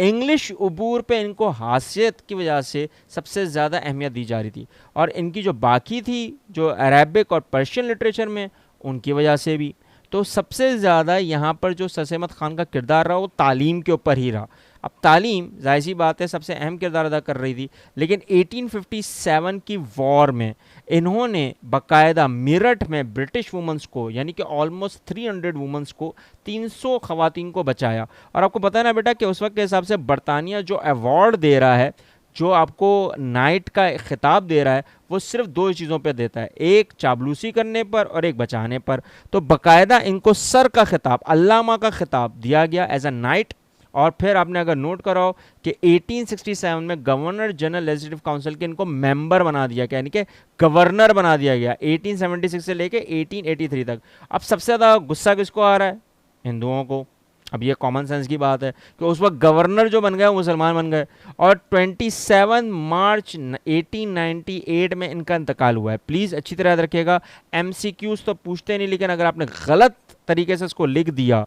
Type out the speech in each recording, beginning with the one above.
English عبور پہ ان کو حیثیت کی وجہ سے سب سے زیادہ اہمیت دی جا رہی تھی، اور ان کی جو باقی تھی جو عربک اور پرشین لٹریچر میں، ان کی وجہ سے بھی۔ تو سب سے زیادہ یہاں پر جو سر احمد خان کا کردار رہا وہ تعلیم کے اوپر ہی رہا۔ اب تعلیم ظاہر سی بات ہے سب سے اہم کردار ادا کر رہی تھی، لیکن 1857 کی وار میں انہوں نے باقاعدہ میرٹھ میں برٹش وومنس کو، یعنی کہ آلموسٹ 300 وومنس کو، 300 خواتین کو بچایا۔ اور آپ کو پتہ ہے نا بیٹا کہ اس وقت کے حساب سے برطانیہ جو ایوارڈ دے رہا ہے، جو آپ کو نائٹ کا خطاب دے رہا ہے، وہ صرف 2 چیزوں پہ دیتا ہے، ایک چاپلوسی کرنے پر اور ایک بچانے پر۔ تو باقاعدہ ان کو سر کا خطاب، علامہ کا خطاب دیا گیا ایز اے نائٹ۔ اور پھر آپ نے اگر نوٹ کرا ہو کہ 1867 میں گورنر جنرل لیجسلیٹو کاؤنسل کے ان کو ممبر بنا دیا گیا، یعنی کہ گورنر بنا دیا گیا 1876 سے لے کے 1883 تک۔ اب سب سے زیادہ غصہ کس کو آ رہا ہے؟ ہندوؤں کو۔ اب یہ کامن سینس کی بات ہے کہ اس وقت گورنر جو بن گئے وہ مسلمان بن گئے، اور 27 مارچ 1898 میں ان کا انتقال ہوا ہے۔ پلیز اچھی طرح یاد رکھیے گا، ایم سی کیوز تو پوچھتے نہیں، لیکن اگر آپ نے غلط طریقے سے اس کو لکھ دیا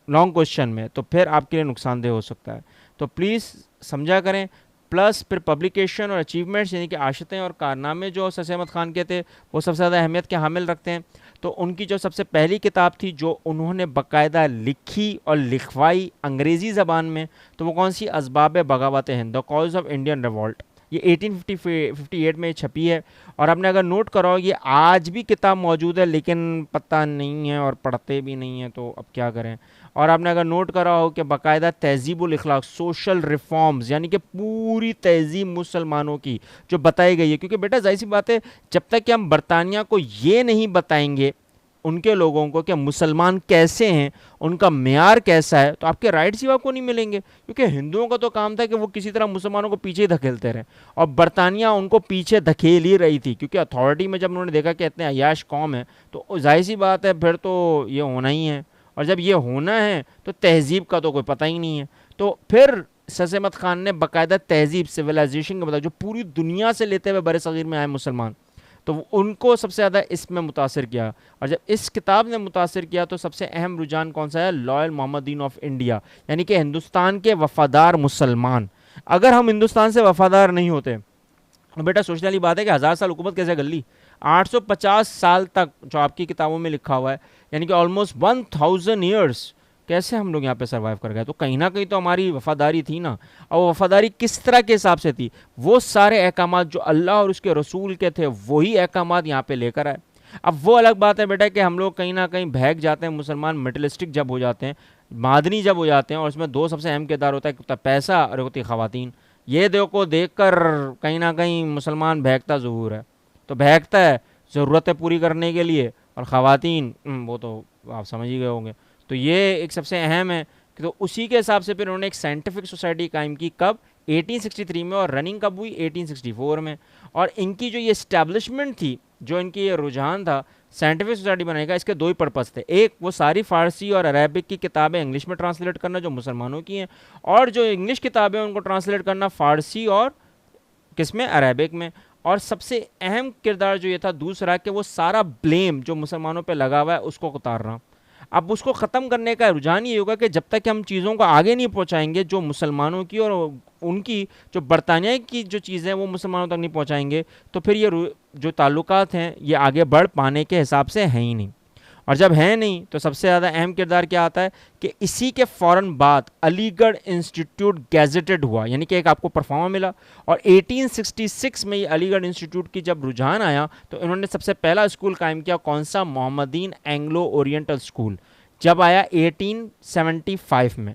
لانگ کوشچن میں تو پھر آپ کے لیے نقصان دہ ہو سکتا ہے، تو پلیز سمجھا کریں۔ پلس پھر پبلیکیشن اور اچیومنٹس، یعنی کہ عاشتیں اور کارنامے جو سر احمد خان کے تھے وہ سب سے زیادہ اہمیت کے حامل رکھتے ہیں۔ تو ان کی جو سب سے پہلی کتاب تھی جو انہوں نے باقاعدہ لکھی اور لکھوائی انگریزی زبان میں، تو وہ کون سی؟ اسباب بغاوت ہند، the cause of Indian revolt, یہ 1858 میں چھپی ہے۔ اور آپ نے اگر نوٹ کرو یہ آج بھی کتاب موجود ہے، لیکن پتہ نہیں ہے اور پڑھتے بھی نہیں ہیں، تو اب کیا کریں۔ اور آپ نے اگر نوٹ کرا ہو کہ باقاعدہ تہذیب الاخلاق، سوشل ریفارمز، یعنی کہ پوری تہذیب مسلمانوں کی جو بتائی گئی ہے، کیونکہ بیٹا ظاہر سی بات ہے جب تک کہ ہم برطانیہ کو یہ نہیں بتائیں گے ان کے لوگوں کو کہ مسلمان کیسے ہیں، ان کا معیار کیسا ہے، تو آپ کے رائٹس ہی آپ کو نہیں ملیں گے۔ کیونکہ ہندوؤں کا تو کام تھا کہ وہ کسی طرح مسلمانوں کو پیچھے دھکیلتے رہے، اور برطانیہ ان کو پیچھے دھکیل ہی رہی تھی، کیونکہ اتھارٹی میں جب انہوں نے دیکھا کہ اتنے عیاش قوم ہے تو ظاہر سی بات ہے پھر تو یہ ہونا ہی ہے، اور جب یہ ہونا ہے تو تہذیب کا تو کوئی پتہ ہی نہیں ہے۔ تو پھر سر احمد خان نے باقاعدہ تہذیب، سویلائزیشن کا مطلب جو پوری دنیا سے لیتے ہوئے بر صغیر میں آئے مسلمان، تو ان کو سب سے زیادہ اس میں متاثر کیا۔ اور جب اس کتاب نے متاثر کیا تو سب سے اہم رجحان کون سا ہے؟ لائل محمدین آف انڈیا، یعنی کہ ہندوستان کے وفادار مسلمان۔ اگر ہم ہندوستان سے وفادار نہیں ہوتے تو بیٹا سوچنے والی بات ہے کہ 1000 سال حکومت کیسے کر لی؟ 850 سال تک جو آپ کی کتابوں میں لکھا ہوا ہے، یعنی کہ آلموسٹ 1000 ایئرس، کیسے ہم لوگ یہاں پہ سروائیو کر گئے؟ تو کہیں نہ کہیں تو ہماری وفاداری تھی نا۔ اور وہ وفاداری کس طرح کے حساب سے تھی؟ وہ سارے احکامات جو اللہ اور اس کے رسول کے تھے وہی احکامات یہاں پہ لے کر آئے۔ اب وہ الگ بات ہے بیٹا کہ ہم لوگ کہیں نہ کہیں بہک جاتے ہیں، مسلمان میٹرلسٹک جب ہو جاتے ہیں، مادنی جب ہو جاتے ہیں، اور اس میں 2 سب سے اہم کردار ہوتا ہے، ایک ہوتا ہے پیسہ اور ایک ہوتی ہے خواتین۔ یہ کو دیکھ کر کہیں نہ کہیں مسلمان بہکتا ضرور ہے، تو بہکتا ہے ضرورتیں پوری کرنے کے لیے، اور خواتین وہ تو آپ سمجھ ہی گئے ہوں گے۔ تو یہ ایک سب سے اہم ہے کہ تو اسی کے حساب سے پھر انہوں نے ایک سائنٹیفک سوسائٹی قائم کی، کب؟ 1863 میں، اور رننگ کب ہوئی؟ 1864 میں۔ اور ان کی جو یہ اسٹیبلشمنٹ تھی، جو ان کی یہ رجحان تھا سائنٹیفک سوسائٹی بنانے کا، اس کے 2 ہی پرپس تھے۔ ایک وہ ساری فارسی اور عربک کی کتابیں انگلش میں ٹرانسلیٹ کرنا جو مسلمانوں کی ہیں، اور جو انگلش کتابیں ان کو ٹرانسلیٹ کرنا فارسی اور کس میں؟ عربک میں۔ اور سب سے اہم کردار جو یہ تھا دوسرا کہ وہ سارا بلیم جو مسلمانوں پہ لگا ہوا ہے اس کو اتارنا۔ اب اس کو ختم کرنے کا رجحان یہ ہوگا کہ جب تک کہ ہم چیزوں کو آگے نہیں پہنچائیں گے جو مسلمانوں کی اور ان کی جو برطانیہ کی جو چیزیں وہ مسلمانوں تک نہیں پہنچائیں گے، تو پھر یہ جو تعلقات ہیں یہ آگے بڑھ پانے کے حساب سے ہیں ہی نہیں۔ اور جب ہیں نہیں تو سب سے زیادہ اہم کردار کیا آتا ہے کہ اسی کے فوراً بعد علی گڑھ انسٹیٹیوٹ گیزیٹڈ ہوا، یعنی کہ ایک آپ کو پرفارما ملا۔ اور 1866 میں یہ علی گڑھ انسٹیٹیوٹ کی جب رجحان آیا تو انہوں نے سب سے پہلا اسکول قائم کیا، کون سا؟ محمدین اینگلو اورینٹل اسکول، جب آیا 1875 میں۔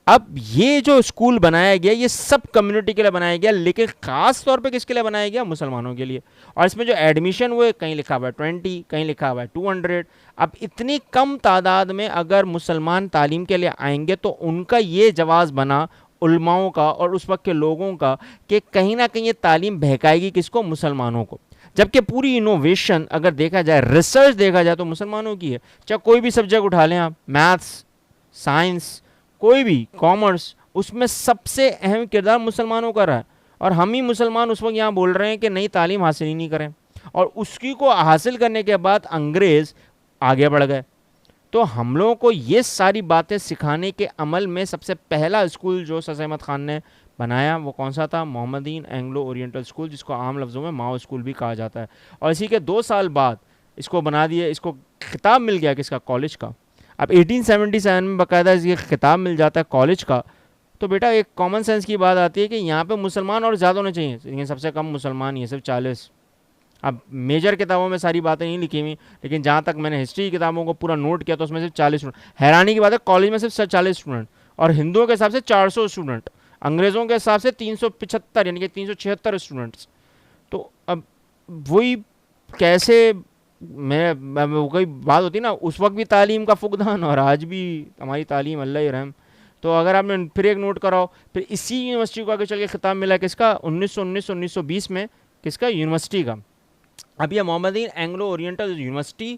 اب یہ جو اسکول بنایا گیا یہ سب کمیونٹی کے لیے بنایا گیا، لیکن خاص طور پہ کس کے لیے بنایا گیا؟ مسلمانوں کے لیے۔ اور اس میں جو ایڈمیشن ہوئے کہیں لکھا ہوا ہے 20، کہیں لکھا ہوا ہے 200۔ اب اتنی کم تعداد میں اگر مسلمان تعلیم کے لیے آئیں گے تو ان کا یہ جواز بنا علماؤں کا اور اس وقت کے لوگوں کا کہ کہیں نہ کہیں یہ تعلیم بہکائے گی کس کو؟ مسلمانوں کو۔ جبکہ پوری انوویشن اگر دیکھا جائے، ریسرچ دیکھا جائے تو مسلمانوں کی ہے۔ چاہے کوئی بھی سبجیکٹ اٹھا لیں آپ، میتھس، سائنس، کوئی بھی، کامرس، اس میں سب سے اہم کردار مسلمانوں کا رہا ہے۔ اور ہم ہی مسلمان اس وقت یہاں بول رہے ہیں کہ نئی تعلیم حاصل ہی نہیں کریں، اور اس کی کو حاصل کرنے کے بعد انگریز آگے بڑھ گئے۔ تو ہم لوگوں کو یہ ساری باتیں سکھانے کے عمل میں سب سے پہلا اسکول جو سر احمد خان نے بنایا وہ کون سا تھا؟ محمدین اینگلو اورینٹل اسکول، جس کو عام لفظوں میں ماؤ اسکول بھی کہا جاتا ہے. اور اسی کے 2 سال بعد اس کو بنا دیے، اس کو خطاب مل گیا کس کا؟ کالج کا. اب 1877 میں باقاعدہ یہ خطاب مل جاتا ہے کالج کا. تو بیٹا ایک کامن سینس کی بات آتی ہے کہ یہاں پہ مسلمان اور زیادہ ہونے چاہیے، لیکن سب سے کم مسلمان یہ صرف 40. اب میجر کتابوں میں ساری باتیں نہیں لکھی ہوئی، لیکن جہاں تک میں نے ہسٹری کی کتابوں کو پورا نوٹ کیا تو اس میں صرف 40 اسٹوڈنٹ. حیرانی کی بات ہے کالج میں صرف 40 اسٹوڈنٹ، اور ہندوؤں کے حساب سے 400 اسٹوڈنٹ، انگریزوں کے حساب سے 375 یعنی کہ 376 اسٹوڈنٹس. تو اب وہی کیسے کوئی بات ہوتی نا، اس وقت بھی تعلیم کا فقدان اور آج بھی ہماری تعلیم اللہ ہی رحم. تو اگر آپ نے پھر ایک نوٹ کراؤ، پھر اسی یونیورسٹی کو آگے چل کے خطاب ملا کس کا؟ 1919 میں کس کا؟ یونیورسٹی کا. اب یہ محمدین اینگلو اورینٹل یونیورسٹی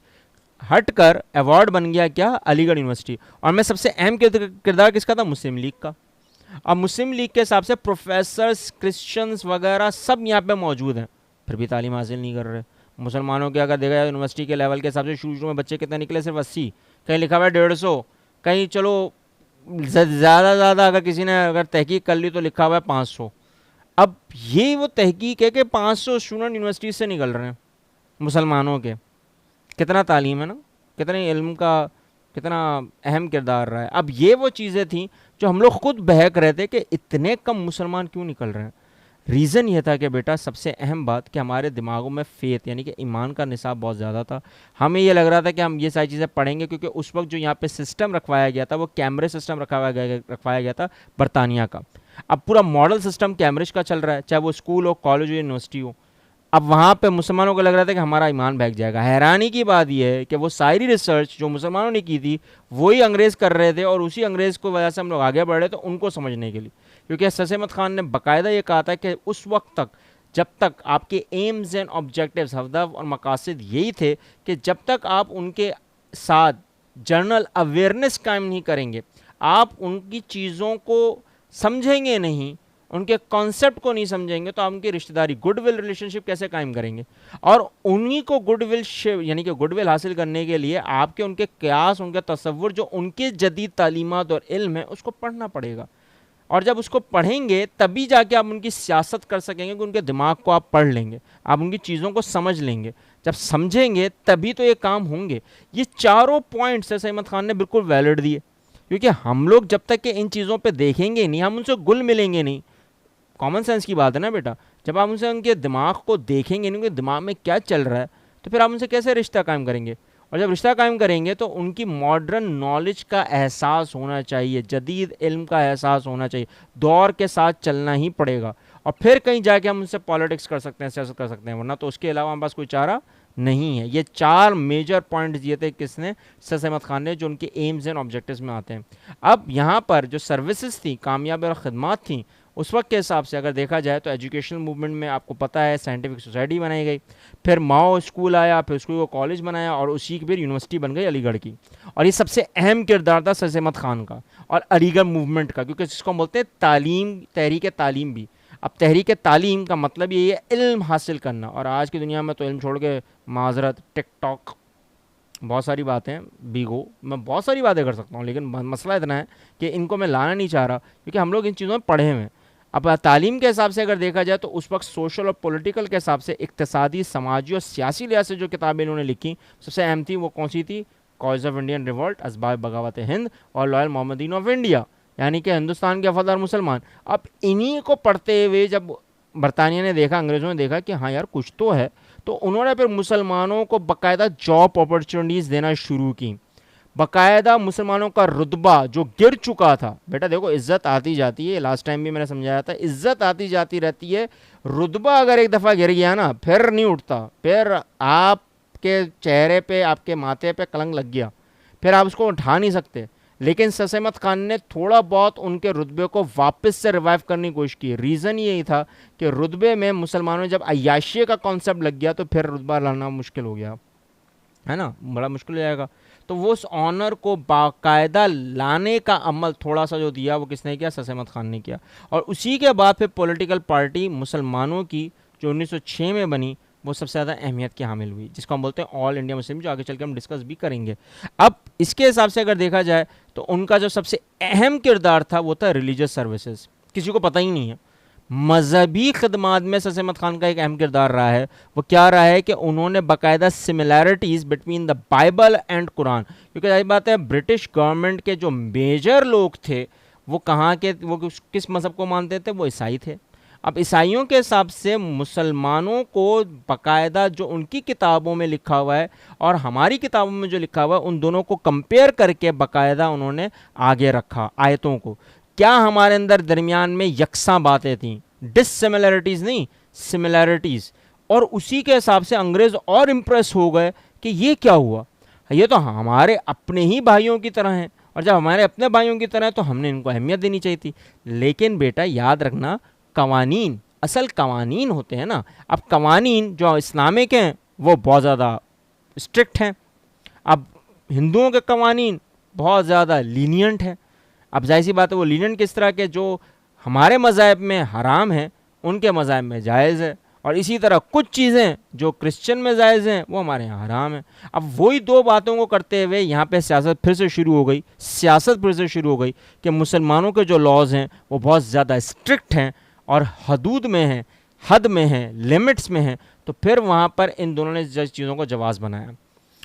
ہٹ کر ایوارڈ بن گیا کیا؟ علی گڑھ یونیورسٹی. اور میں سب سے اہم کردار کس کا تھا؟ مسلم لیگ کا. اب مسلم لیگ کے حساب سے پروفیسرز کرسچنز وغیرہ سب یہاں پہ موجود ہیں، پھر بھی تعلیم حاصل نہیں کر رہے. مسلمانوں کے اگر دیکھا جائے یونیورسٹی کے لیول کے حساب سے شروع میں بچے کتنے نکلے؟ صرف 80. کہیں لکھا ہوا ہے 150، کہیں چلو زیادہ اگر کسی نے اگر تحقیق کر لی تو لکھا ہوا ہے 500. اب یہ وہ تحقیق ہے کہ 500 اسٹوڈنٹ یونیورسٹی سے نکل رہے ہیں مسلمانوں کے. کتنا تعلیم ہے نا، کتنے علم کا کتنا اہم کردار رہا ہے. اب یہ وہ چیزیں تھیں جو ہم لوگ خود بہک رہے تھے کہ اتنے کم مسلمان کیوں نکل رہے ہیں. ریزن یہ تھا کہ بیٹا سب سے اہم بات کہ ہمارے دماغوں میں فیتھ یعنی کہ ایمان کا نصاب بہت زیادہ تھا. ہمیں یہ لگ رہا تھا کہ ہم یہ ساری چیزیں پڑھیں گے، کیونکہ اس وقت جو یہاں پہ سسٹم رکھوایا گیا تھا وہ کیمبرج سسٹم رکھوایا گیا تھا برطانیہ کا. اب پورا ماڈل سسٹم کیمبرج کا چل رہا ہے، چاہے وہ اسکول ہو، کالج ہو، یونیورسٹی ہو. اب وہاں پہ مسلمانوں کو لگ رہا تھا کہ ہمارا ایمان بہک جائے گا. حیرانی کی بات یہ ہے کہ وہ ساری ریسرچ جو مسلمانوں نے کی تھی وہی انگریز کر رہے تھے، اور اسی انگریز کو وجہ سے ہم لوگ آگے بڑھ رہے تھے ان کو سمجھنے کے لیے. کیونکہ سر احمد خان نے باقاعدہ یہ کہا تھا کہ اس وقت تک جب تک آپ کے ایمز اینڈ آبجیکٹیوز، ہدف اور مقاصد یہی تھے کہ جب تک آپ ان کے ساتھ جنرل اویئرنیس قائم نہیں کریں گے، آپ ان کی چیزوں کو سمجھیں گے نہیں، ان کے کانسیپٹ کو نہیں سمجھیں گے، تو آپ ان کی رشتہ داری گڈ ول ریلیشن شپ کیسے قائم کریں گے؟ اور انہی کو گڈ ول یعنی کہ گڈ ول حاصل کرنے کے لیے آپ کے ان کے قیاس، ان کے تصور جو ان کے جدید تعلیمات اور علم ہے اس کو پڑھنا پڑے گا. اور جب اس کو پڑھیں گے تبھی جا کے آپ ان کی سیاست کر سکیں گے، کہ ان کے دماغ کو آپ پڑھ لیں گے، آپ ان کی چیزوں کو سمجھ لیں گے. جب سمجھیں گے تبھی تو یہ کام ہوں گے. یہ چاروں پوائنٹس سر احمد خان نے بالکل ویلڈ دیے، کیونکہ ہم لوگ جب تک کہ ان چیزوں پہ دیکھیں گے نہیں، ہم ان سے گل ملیں گے نہیں. کامن سینس کی بات ہے نا بیٹا، جب آپ ان سے ان کے دماغ کو دیکھیں گے نہیں، ان کے دماغ میں کیا چل رہا ہے، تو پھر آپ ان سے کیسے رشتہ قائم کریں گے؟ اور جب رشتہ قائم کریں گے تو ان کی ماڈرن نالج کا احساس ہونا چاہیے، جدید علم کا احساس ہونا چاہیے، دور کے ساتھ چلنا ہی پڑے گا. اور پھر کہیں جا کے ہم ان سے پالیٹکس کر سکتے ہیں، سیاست کر سکتے ہیں، ورنہ تو اس کے علاوہ ہمارے پاس کوئی چارہ نہیں ہے. یہ 4 میجر پوائنٹس دیے تھے کس نے؟ سر احمد خان نے، جو ان کے ایمز اینڈ آبجیکٹیوز میں آتے ہیں. اب یہاں پر جو سروسز تھیں، کامیابی اور خدمات تھیں، اس وقت کے حساب سے اگر دیکھا جائے تو ایجوکیشنل موومنٹ میں آپ کو پتہ ہے سائنٹیفک سوسائٹی بنائی گئی، پھر ماؤ اسکول آیا، پھر اسکول کو کالج بنایا، اور اسی کی پھر یونیورسٹی بن گئی علی گڑھ کی. اور یہ سب سے اہم کردار تھا سر احمد خان کا اور علی گڑھ موومنٹ کا، کیونکہ جس کو ہم بولتے ہیں تعلیم، تحریک تعلیم بھی. اب تحریک تعلیم کا مطلب یہ ہے علم حاصل کرنا. اور آج کی دنیا میں تو علم چھوڑ کے معذرت ٹک ٹاک بہت ساری باتیں بیگو، میں بہت ساری باتیں کر سکتا ہوں، لیکن مسئلہ اتنا ہے کہ ان کو میں لانا نہیں چاہ رہا، کیونکہ ہم لوگ ان چیزوں میں پڑھے ہوئے ہیں. اب تعلیم کے حساب سے اگر دیکھا جائے تو اس وقت سوشل اور پولیٹیکل کے حساب سے، اقتصادی، سماجی اور سیاسی لحاظ سے جو کتابیں انہوں نے لکھی سب سے اہم تھی وہ کون سی تھی؟ کاز آف انڈین ریولٹ، اسباب بغاوت ہند، اور لائل محمدین آف انڈیا، یعنی کہ ہندوستان کے وفادار مسلمان. اب انہی کو پڑھتے ہوئے جب برطانیہ نے دیکھا، انگریزوں نے دیکھا کہ ہاں یار کچھ تو ہے، تو انہوں نے پھر مسلمانوں کو باقاعدہ جاب اپرچونیٹیز دینا شروع کی. باقاعدہ مسلمانوں کا رتبہ جو گر چکا تھا، بیٹا دیکھو عزت آتی جاتی ہے، لاسٹ ٹائم بھی میں نے سمجھایا تھا، عزت آتی جاتی رہتی ہے. رتبہ اگر ایک دفعہ گر گیا نا پھر نہیں اٹھتا، پھر آپ کے چہرے پہ، آپ کے ماتھے پہ کلنگ لگ گیا، پھر آپ اس کو اٹھا نہیں سکتے. لیکن سر احمد خان نے تھوڑا بہت ان کے رتبے کو واپس سے ریوائیو کرنے کی کوشش کی. ریزن یہی تھا کہ رتبے میں مسلمانوں نے جب عیاشی کا کانسیپٹ لگ گیا تو پھر رتبہ لانا مشکل ہو گیا، ہے نا، بڑا مشکل ہو جائے گا. تو وہ اس آنر کو باقاعدہ لانے کا عمل تھوڑا سا جو دیا وہ کس نے کیا؟ سر احمد خان نے کیا. اور اسی کے بعد پھر پولیٹیکل پارٹی مسلمانوں کی جو 1906 میں بنی وہ سب سے زیادہ اہمیت کی حامل ہوئی، جس کو ہم بولتے ہیں آل انڈیا مسلم، جو آگے چل کے ہم ڈسکس بھی کریں گے۔ اب اس کے حساب سے اگر دیکھا جائے تو ان کا جو سب سے اہم کردار تھا وہ تھا ریلیجیس سروسز، کسی کو پتہ ہی نہیں ہے۔ مذہبی خدمات میں سر احمد خان کا ایک اہم کردار رہا ہے، وہ کیا رہا ہے کہ انہوں نے باقاعدہ similarities between the Bible and Quran, کیونکہ ظاہر بات ہے برٹش گورنمنٹ کے جو میجر لوگ تھے وہ کہاں کے، وہ کس مذہب کو مانتے تھے، وہ عیسائی تھے۔ اب عیسائیوں کے حساب سے مسلمانوں کو باقاعدہ جو ان کی کتابوں میں لکھا ہوا ہے اور ہماری کتابوں میں جو لکھا ہوا ہے، ان دونوں کو کمپیئر کر کے باقاعدہ انہوں نے آگے رکھا آیتوں کو۔ کیا ہمارے اندر درمیان میں یکساں باتیں تھیں، ڈس سملیرٹیز نہیں، سملیرٹیز، اور اسی کے حساب سے انگریز اور امپریس ہو گئے کہ یہ کیا ہوا، یہ تو ہمارے اپنے ہی بھائیوں کی طرح ہیں، اور جب ہمارے اپنے بھائیوں کی طرح ہے تو ہم نے ان کو اہمیت دینی چاہیے تھی۔ لیکن بیٹا یاد رکھنا، قوانین، اصل قوانین ہوتے ہیں نا، اب قوانین جو اسلامک ہیں وہ بہت زیادہ اسٹرکٹ ہیں، اب ہندوؤں کے قوانین بہت زیادہ لینینٹ ہیں۔ اب ظاہر سی بات ہے وہ لینینٹ کس طرح کے، جو ہمارے مذاہب میں حرام ہیں ان کے مذاہب میں جائز ہے، اور اسی طرح کچھ چیزیں جو کرسچن میں جائز ہیں وہ ہمارے یہاں حرام ہیں۔ اب وہی دو باتوں کو کرتے ہوئے یہاں پہ سیاست پھر سے شروع ہو گئی، کہ مسلمانوں کے جو لاز ہیں وہ بہت زیادہ اسٹرکٹ ہیں اور حدود میں ہیں، حد میں ہیں، لیمٹس میں ہیں، تو پھر وہاں پر ان دونوں نے چیزوں کو جواز بنایا،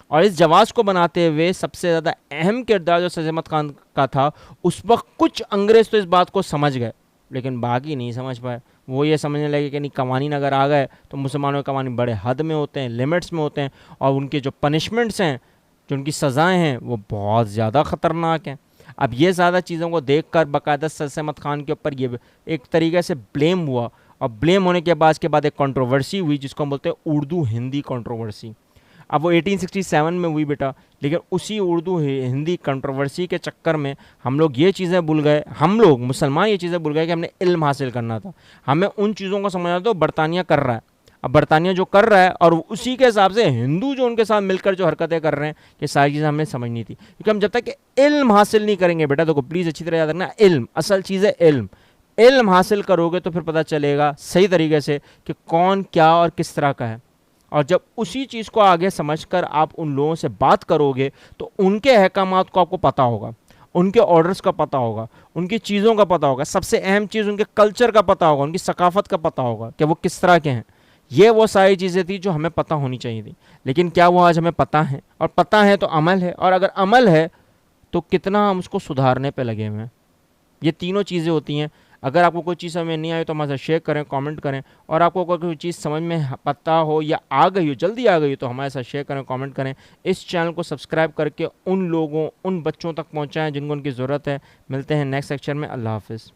اور اس جواز کو بناتے ہوئے سب سے زیادہ اہم کردار جو سر احمد خان کا تھا، اس وقت کچھ انگریز تو اس بات کو سمجھ گئے لیکن باقی نہیں سمجھ پائے۔ وہ یہ سمجھنے لگے کہ نہیں، قوانین اگر آ گئے تو مسلمانوں کے قوانین بڑے حد میں ہوتے ہیں، لیمٹس میں ہوتے ہیں، اور ان کے جو پنشمنٹس ہیں، جو ان کی سزائیں ہیں، وہ بہت زیادہ خطرناک ہیں۔ اب یہ زیادہ چیزوں کو دیکھ کر باقاعدہ سر احمد خان کے اوپر یہ ایک طریقے سے بلیم ہوا، اور بلیم ہونے کے بعد اس کے بعد ایک کنٹروورسی ہوئی جس کو ہم بولتے ہیں اردو ہندی کنٹروورسی۔ اب وہ 1867 میں ہوئی بیٹا، لیکن اسی اردو ہندی کنٹروورسی کے چکر میں ہم لوگ یہ چیزیں بھول گئے، ہم لوگ مسلمان یہ چیزیں بھول گئے کہ ہم نے علم حاصل کرنا تھا، ہمیں ان چیزوں کو سمجھنا تھا برطانیہ کر رہا ہے۔ اب برطانیہ جو کر رہا ہے اور اسی کے حساب سے ہندو جو ان کے ساتھ مل کر جو حرکتیں کر رہے ہیں، یہ ساری چیزیں ہمیں سمجھنی تھی، کیونکہ ہم جب تک کہ علم حاصل نہیں کریں گے بیٹا، تو پلیز اچھی طرح یاد رکھنا، علم اصل چیز ہے، علم حاصل کرو گے تو پھر پتہ چلے گا صحیح طریقے سے کہ کون کیا اور کس طرح کا ہے، اور جب اسی چیز کو آگے سمجھ کر آپ ان لوگوں سے بات کرو گے تو ان کے احکامات کو آپ کو پتہ ہوگا، ان کے آرڈرز کا پتہ ہوگا، ان کی چیزوں کا پتہ ہوگا، سب سے اہم چیز ان کے کلچر کا پتہ ہوگا، ان کی ثقافت کا پتہ ہوگا کہ وہ کس طرح کے ہیں۔ یہ وہ ساری چیزیں تھیں جو ہمیں پتہ ہونی چاہیے تھی، لیکن کیا وہ آج ہمیں پتہ ہے؟ اور پتہ ہے تو عمل ہے، اور اگر عمل ہے تو کتنا ہم اس کو سدھارنے پہ لگے ہوئے ہیں۔ یہ تینوں چیزیں ہوتی ہیں۔ اگر آپ کو کوئی چیز سمجھ نہیں آئی تو ہمارے ساتھ شیئر کریں، کامنٹ کریں، اور آپ کو کوئی چیز سمجھ میں پتہ ہو یا آ گئی ہو، جلدی آ گئی ہو، تو ہمارے ساتھ شیئر کریں، کامنٹ کریں۔ اس چینل کو سبسکرائب کر کے ان لوگوں، ان بچوں تک پہنچائیں جن کو ان کی ضرورت ہے۔ ملتے ہیں نیکسٹ لیکچر میں، اللہ حافظ۔